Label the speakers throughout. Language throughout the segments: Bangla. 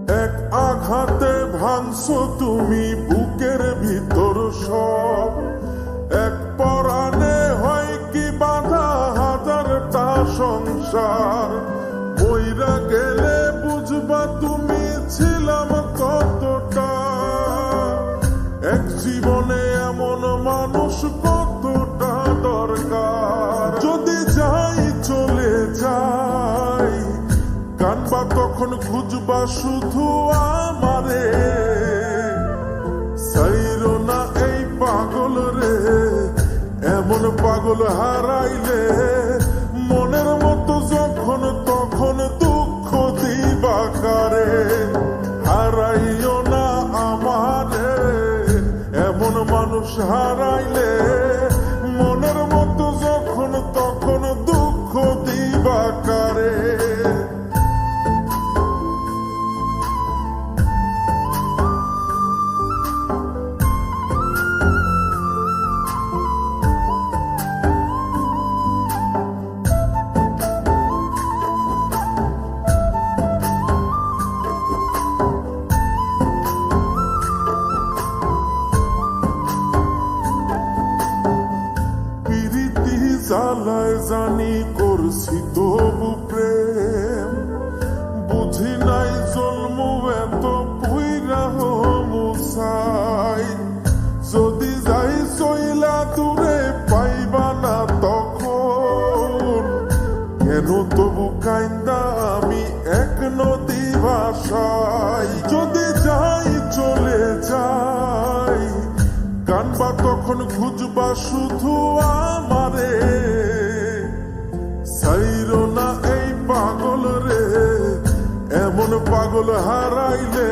Speaker 1: এক আঘাতে ভাঙছো তুমি বুকের ভিতর সব, এক পরাণে হয় কি বাধা হাজারটা সংসার। মইরা গেলে বুঝবা তুমি ছিলাম কতটা, এক জীবনে এমন মানুষ কতটা দরকার। যদি যাই চলে যাই কানবা তখন খুঁজবা শুধু আমারে, সাইরো না এই পাগল রে, এমন পাগল হারাইলে মনের মতো যখন তখন দুঃখ দিবা কারে। হারাইও না আমারে, এমন মানুষ হারাইলে মনের মতো যখন তখন দুঃখ দিবা কারে। জ্বালায় জানি করছি তবু প্রেম, বুঝি নাই জন্ম এত পুইরা মুসাই। যদি যাই চইলা দূরে পাইবা না তখন, কেন তবু কাইন্দা আমি এক নদী ভাষাই। যদি যাই চলে যাই কানবা তখন খুঁজবা শুধু আমারে, সাইরো না এই পাগল রে, এমন পাগল হারাইলে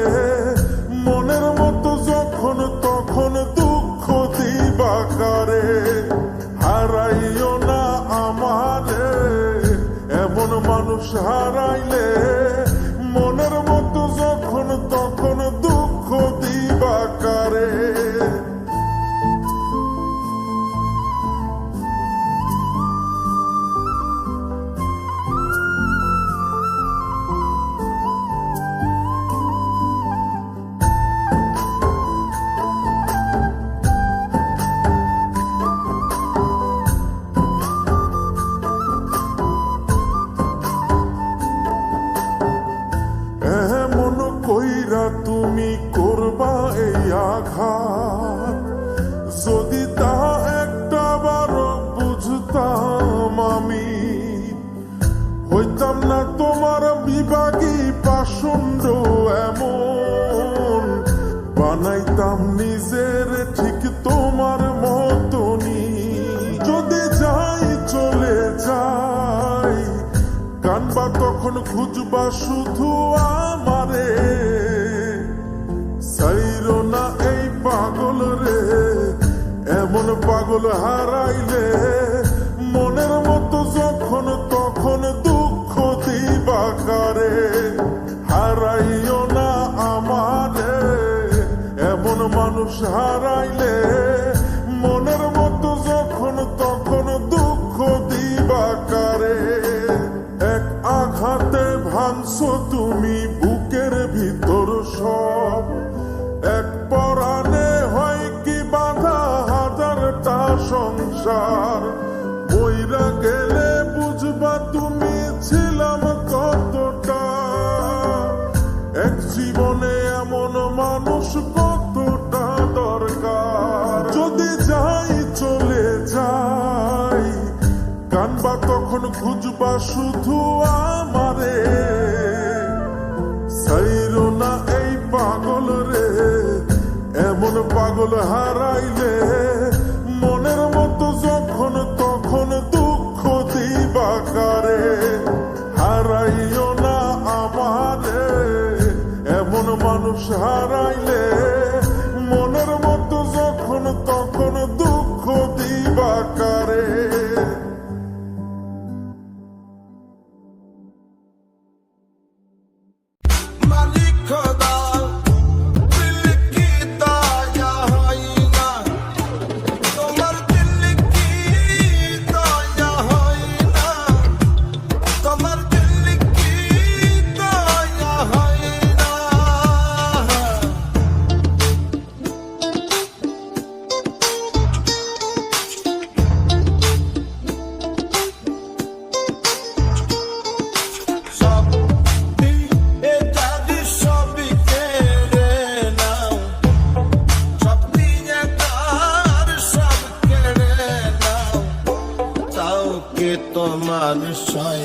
Speaker 1: মনের মতো যখন তখন দুঃখ দিবা কারে। হারাইও না আমারে, এমন মানুষ হারাইলে মনের মতো যখন তখন দুঃখ দিবা কারে। তুমি করবা এই আঘাত, যদি তা একটা বারো বুঝতাম আমি, হইতাম না তোমার বিভাগী পাষণ্ড এমন, বানাইতাম নিজের ঠিক তোমার মতনি। যদি যাই চলে যাই কানবা তখন খুঁজবা শুধু আমারে, সাইরো না এই পাগল রে, এমন পাগল হারাইলে মনের মতো যখন তখন দুঃখ দিবা কারে। হারাইও না আমারে, এমন মানুষ হারাইলে মনের মতো যখন তখন দুঃখ দিবা কারে। এক আঘাতে ভাঙছো তুমি বুকের ভিতর সব, এক পরাণে হয় কি বাধা হাজারটা সংসার। মইরা গেলে বুঝবা তুমি ছিলাম কতটা, এক জীবনে এমন মানুষ কতটা দরকার। যদি যাই চলে যাই কানবা তখন খুঁজবা শুধু আমারে, সাইরো না এই পাগল রে, এমন পাগল হারাইলে মনের মতো যখন তখন দুঃখ দিবা কারে। হারাইও না আমারে, এমন মানুষ হারাইলে মনের মতো যখন তখন দুঃখ দিবা কারে।
Speaker 2: তোমার নিশ্চয়